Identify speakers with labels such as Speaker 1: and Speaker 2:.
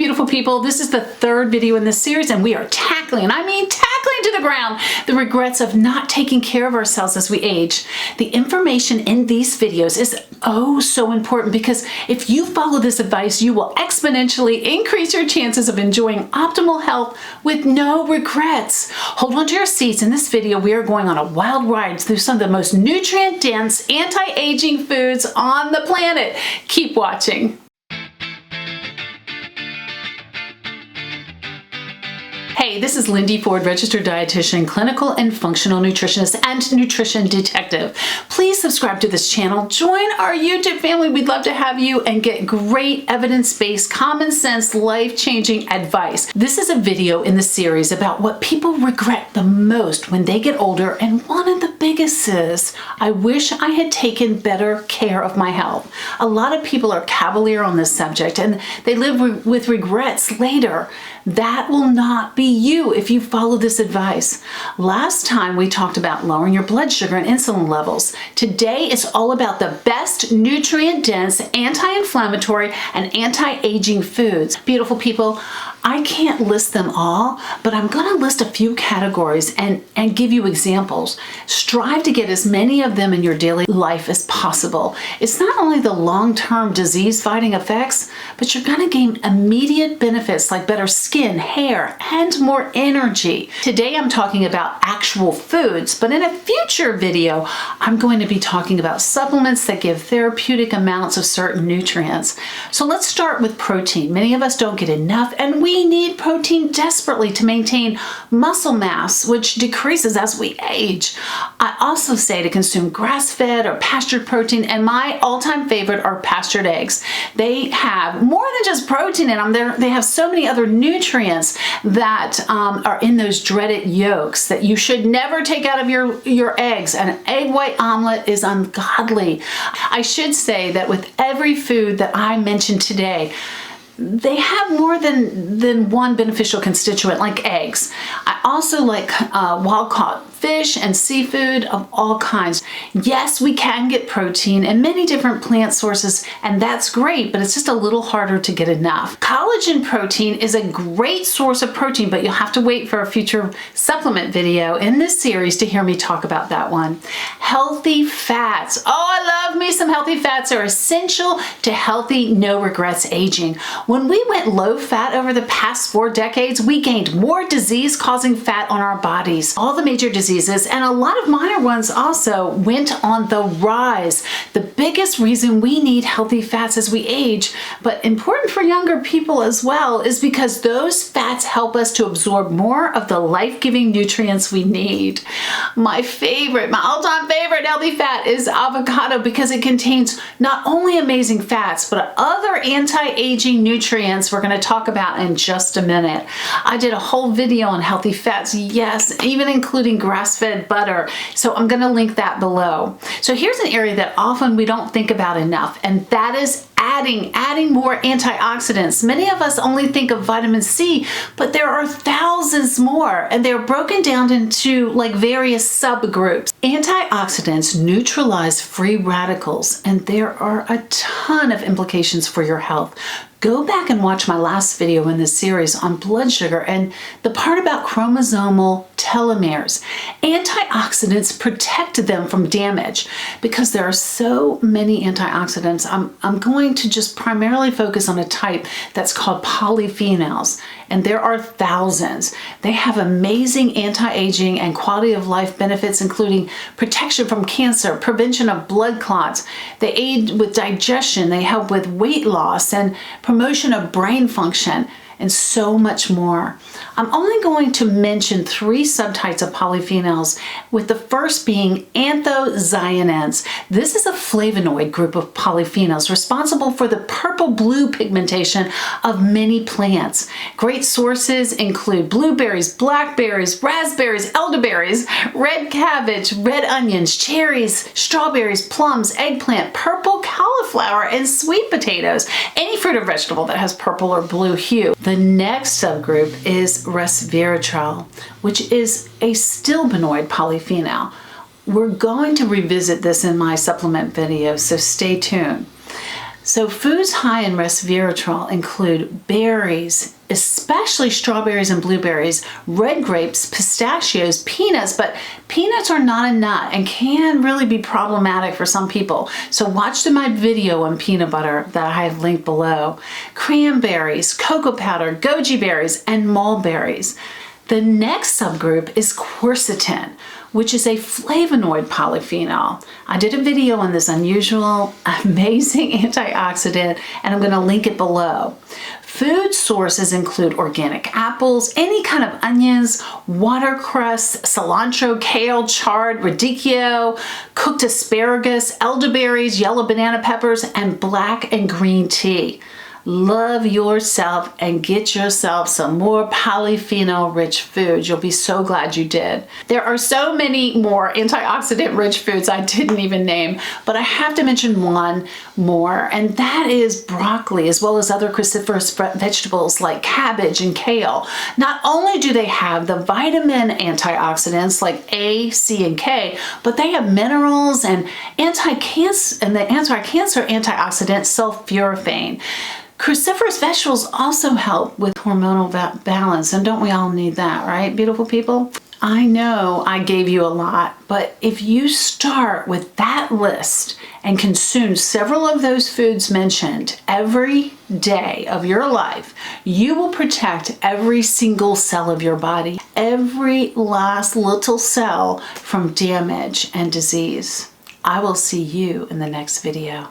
Speaker 1: beautiful people. This is the third video in this series, and we are tackling, and I mean tackling to the ground, the regrets of not taking care of ourselves as we age. The information in these videos is oh so important, because if you follow this advice, you will exponentially increase your chances of enjoying optimal health with no regrets. Hold on to your seats. In this video, we are going on a wild ride through some of the most nutrient-dense, anti-aging foods on the planet. Keep watching. Hey, this is Lindy Ford, registered dietitian, clinical and functional nutritionist, and nutrition detective. Please subscribe to this channel. Join our YouTube family. We'd love to have you and get great evidence-based, common sense, life-changing advice. This is a video in the series about what people regret the most when they get older, and one of the biggest is, I wish I had taken better care of my health. A lot of people are cavalier on this subject, and they live with regrets later. That will not be you if you follow this advice. Last time we talked about lowering your blood sugar and insulin levels. Today it's all about the best nutrient-dense, anti-inflammatory, and anti-aging foods. Beautiful people, I can't list them all, but I'm going to list a few categories and give you examples. Strive to get as many of them in your daily life as possible. It's not only the long-term disease-fighting effects, but you're going to gain immediate benefits like better skin, hair, and more energy. Today I'm talking about actual foods, but in a future video, I'm going to be talking about supplements that give therapeutic amounts of certain nutrients. So let's start with protein. Many of us don't get enough, and we need protein desperately to maintain muscle mass, which decreases as we age. I also say to consume grass-fed or pastured protein, and my all-time favorite are pastured eggs. They have more than just protein in them. They have so many other nutrients that are in those dreaded yolks that you should never take out of your eggs. An egg white omelet is ungodly. I should say that with every food that I mentioned today, they have more than one beneficial constituent, like eggs. I also like wild-caught fish and seafood of all kinds. Yes, we can get protein in many different plant sources, and that's great, but it's just a little harder to get enough. Collagen protein is a great source of protein, but you'll have to wait for a future supplement video in this series to hear me talk about that one. Healthy fats. Oh, I love me some healthy fats. Are essential to healthy, no regrets aging. When we went low fat over the past 4 decades, we gained more disease-causing fat on our bodies. All the major diseases, and a lot of minor ones also, went on the rise. The biggest reason we need healthy fats as we age, but important for younger people as well, is because those fats help us to absorb more of the life-giving nutrients we need. My all-time favorite healthy fat is avocado, because it contains not only amazing fats, but other anti-aging nutrients we're going to talk about in just a minute. I did a whole video on healthy fats, yes, even including grass-fed butter. So I'm going to link that below. So here's an area that often we don't think about enough, and that is adding more antioxidants. Many of us only think of vitamin C, but there are thousands more, and they're broken down into like various subgroups. Antioxidants neutralize free radicals, and there are a ton of implications for your health. Go back and watch my last video in this series on blood sugar and the part about chromosomal telomeres. Antioxidants protect them from damage. Because there are so many antioxidants, I'm going to just primarily focus on a type that's called polyphenols, and there are thousands. They have amazing anti-aging and quality of life benefits, including protection from cancer, prevention of blood clots. They aid with digestion, they help with weight loss, and promotion of brain function, and so much more. I'm only going to mention 3 subtypes of polyphenols, with the first being anthocyanins. This is a flavonoid group of polyphenols responsible for the purple-blue pigmentation of many plants. Great sources include blueberries, blackberries, raspberries, elderberries, red cabbage, red onions, cherries, strawberries, plums, eggplant, purple cauliflower, and sweet potatoes. Any fruit or vegetable that has purple or blue hue. The next subgroup is Resveratrol, which is a stilbenoid polyphenol. We're going to revisit this in my supplement video, so stay tuned. So foods high in resveratrol include berries, especially strawberries and blueberries, red grapes, pistachios, peanuts, but peanuts are not a nut and can really be problematic for some people. So watch my video on peanut butter that I have linked below. Cranberries, cocoa powder, goji berries, and mulberries. The next subgroup is quercetin, which is a flavonoid polyphenol. I did a video on this unusual, amazing antioxidant, and I'm going to link it below. Food sources include organic apples, any kind of onions, watercress, cilantro, kale, chard, radicchio, cooked asparagus, elderberries, yellow banana peppers, and black and green tea. Love yourself and get yourself some more polyphenol-rich foods. You'll be so glad you did. There are so many more antioxidant-rich foods I didn't even name, but I have to mention one more, and that is broccoli, as well as other cruciferous vegetables like cabbage and kale. Not only do they have the vitamin antioxidants like A, C, and K, but they have minerals and anti-cancer antioxidant sulforaphane. Cruciferous vegetables also help with hormonal balance, and don't we all need that, right, beautiful people? I know I gave you a lot, but if you start with that list and consume several of those foods mentioned every day of your life, you will protect every single cell of your body, every last little cell from damage and disease. I will see you in the next video.